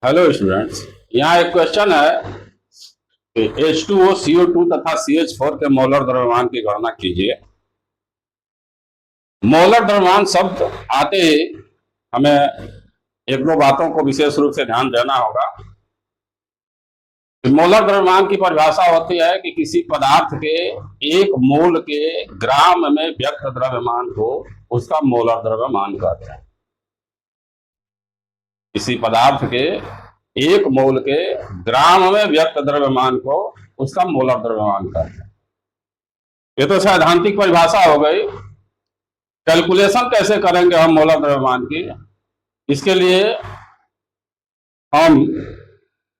Hello students. यहाँ एक question है कि H2O, CO2 तथा CH4 के मोलर द्रव्यमान की गणना कीजिए। मोलर द्रव्यमान शब्द आते ही हमें एक दो बातों को विशेष रूप से ध्यान देना होगा। मोलर द्रव्यमान की परिभाषा होती है कि किसी पदार्थ के एक मोल के ग्राम में व्यक्त द्रव्यमान को उसका मोलर द्रव्यमान कहते हैं। किसी पदार्थ के एक मोल के ग्राम में व्यक्त द्रव्यमान को उसका मोलर द्रव्यमान कहते हैं। ये तो सैद्धांतिक परिभाषा हो गई। कैलकुलेशन कैसे करेंगे हम मोलर द्रव्यमान की? इसके लिए हम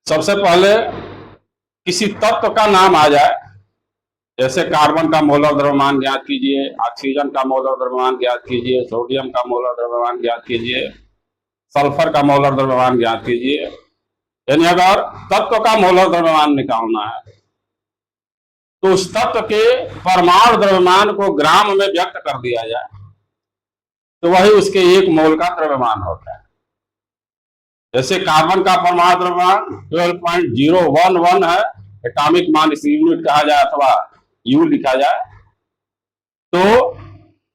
सबसे पहले किसी तत्व का नाम आ जाए, जैसे कार्बन का मोलर द्रव्यमान ज्ञात कीजिए, ऑक्सीजन का मोलर द्रव्यमान ज्ञात कीजिए, सोडियम का मोलर द्रव्यमान ज्ञात कीजिए, सल्फर का मोलर द्रव्यमान ज्ञात कीजिए। यानी अगर तत्व का मोलर द्रव्यमान निकालना है तो उस तत्व के परमाणु द्रव्यमान को ग्राम में व्यक्त कर दिया जाए तो वही उसके एक मोल का द्रव्यमान होता है। जैसे कार्बन का परमाणु द्रव्यमान 12.011 है, एटॉमिक मान इसे यूनिट कहा जाए अथवा यू लिखा जाए, तो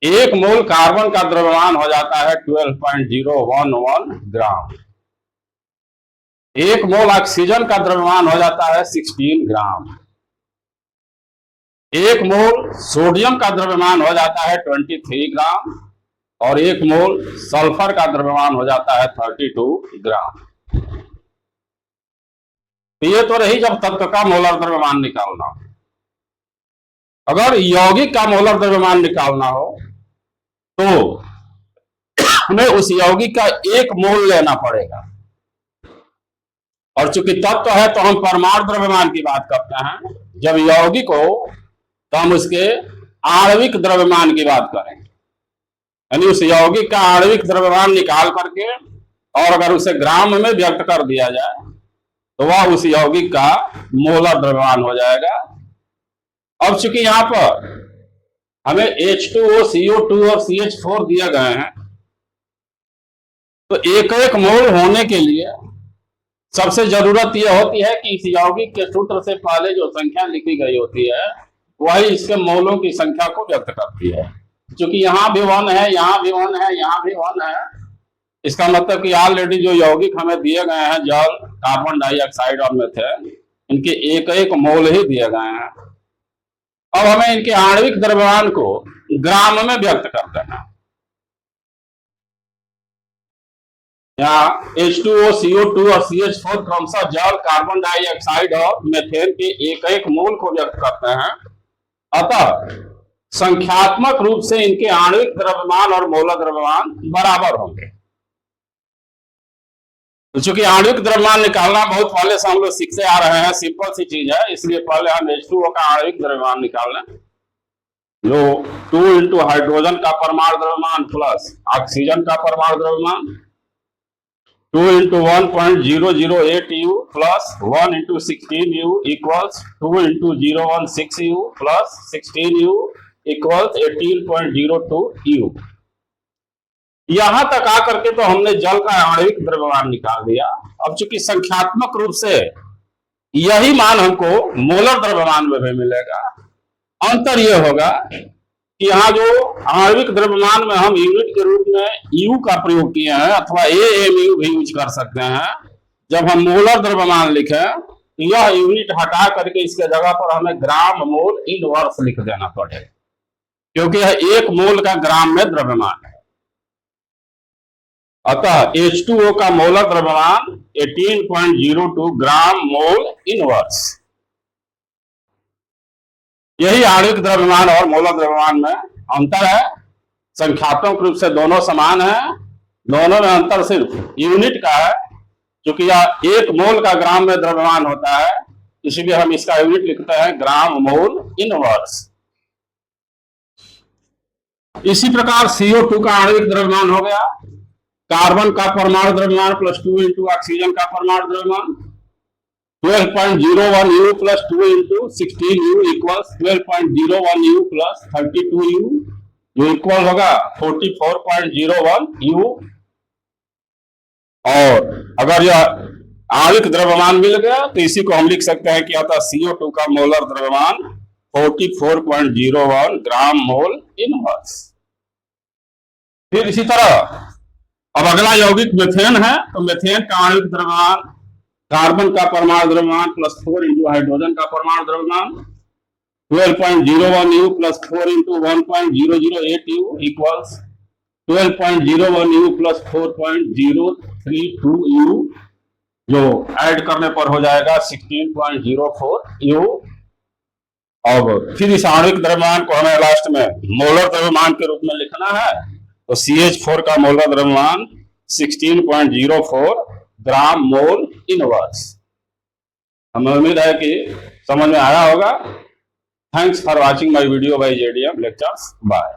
एक मोल कार्बन का द्रव्यमान हो जाता है 12.011 ग्राम। एक मोल ऑक्सीजन का द्रव्यमान हो जाता है 16 ग्राम। एक मोल सोडियम का द्रव्यमान हो जाता है 23 ग्राम और एक मोल सल्फर का द्रव्यमान हो जाता है 32 ग्राम। तो ये तो रही जब तत्व का मोलर द्रव्यमान निकालना हो। अगर यौगिक का मोलर द्रव्यमान निकालना हो तो हमें उस यौगिक का एक मोल लेना पड़ेगा, और चूंकि तत्व है तो हम परमाणु द्रव्यमान की बात करते हैं। जब यौगिक हो तो हम उसके आणविक द्रव्यमान की बात करेंगे, यानी उस यौगिक का आणविक द्रव्यमान निकाल करके और अगर उसे ग्राम में व्यक्त कर दिया जाए तो वह उस यौगिक का मोलर द्रव्यमान हो जाएगा। अब चूंकि यहां पर हमें H2O, CO2 और CH4 दिए गए हैं, तो एक एक मोल होने के लिए सबसे जरूरत यह होती है कि इस यौगिक के सूत्र से पहले जो संख्या लिखी गई होती है वही इसके मोलों की संख्या को व्यक्त करती है। क्योंकि यहाँ भी 1 है, यहाँ भी 1 है, यहाँ भी 1 है, इसका मतलब कि ऑलरेडी जो यौगिक हमें दिए गए हैं, जल, कार्बन डाइऑक्साइड और मीथेन, इनके एक एक मोल ही दिए गए हैं। अब हमें इनके आणविक द्रव्यमान को ग्राम में व्यक्त करते हैं। यहाँ H2O, CO2 और CH4 क्रमशः जल, कार्बन डाइऑक्साइड और मीथेन के एक एक मोल को व्यक्त करते हैं। अतः संख्यात्मक रूप से इनके आणविक द्रव्यमान और मोलर द्रव्यमान बराबर होंगे। तो चूंकि आणविक द्रव्यमान निकालना बहुत पहले से हम लोग सीखते आ रहे हैं, सिंपल सी चीज है, इसलिए पहले हम H2O का आणविक द्रव्यमान निकाल लें, जो 2 इंटू हाइड्रोजन का परमाणु द्रव्यमान प्लस ऑक्सीजन का परमाणु द्रव्यमान 2 into 1.008 U plus 1 into 16 U equals 2 into 016 U plus 16 U equals 18.02 U। यहां तक आकर के तो हमने जल का आणविक द्रव्यमान निकाल दिया। अब चूंकि संख्यात्मक रूप से यही मान हमको मोलर द्रव्यमान में भी मिलेगा, अंतर यह होगा कि यहाँ जो आणविक द्रव्यमान में हम यूनिट के रूप में यू का प्रयोग किए हैं अथवा AMU भी यूज कर सकते हैं, जब हम मोलर द्रव्यमान लिखें तो यह यूनिट हटा करके इसके जगह पर हमें ग्राम मोल इनवर्स लिख देना पड़ेगा, क्योंकि यह एक मोल का ग्राम में द्रव्यमान है। अतः H2O का मोलर द्रव्यमान 18.02 ग्राम मोल इनवर्स। यही आणविक द्रव्यमान और मोलर द्रव्यमान में अंतर है। संख्यात्मक रूप से दोनों समान है, दोनों में अंतर सिर्फ यूनिट का है। क्योंकि यह एक मोल का ग्राम में द्रव्यमान होता है, इसलिए हम इसका यूनिट लिखते हैं ग्राम मोल इनवर्स। इसी प्रकार CO2 का आणविक द्रव्यमान हो गया कार्बन का परमाणु द्रव्यमान प्लस 2 इंटू ऑक्सीजन का परमाणु द्रव्यमान 12.01 U plus 2 into 16 U equals 12.01 U plus 32 U, जो इक्वल होगा 44.01 U। और अगर यह आणविक द्रव्यमान मिल गया, तो इसी को हम लिख सकते हैं कि आता CO2 का मोलर द्रव्यमान 44.01 ग्राम मोल इनवर्स। फिर इसी तरह अब अगला यौगिक मीथेन है, तो मीथेन का आणविक द्रव्यमान, कार्बन का परमाणु द्रव्यमान प्लस 4 इंटू हाइड्रोजन का परमाणु द्रव्यमान 12.01 U plus 4 into 1.008 U equals 12.01 U plus 4.032 U, जो ऐड करने पर हो जाएगा 16.04 U। और फिर इस आणविक द्रव्यमान को हमें लास्ट में मोलर द्रव्यमान के रूप में लिखना है, तो CH4 का मोलर द्रव्यमान 16.04 ग्राम मोल इनवर्स। हमें उम्मीद है कि समझ में आया होगा। Thanks for watching my video bye JDM lectures. Bye.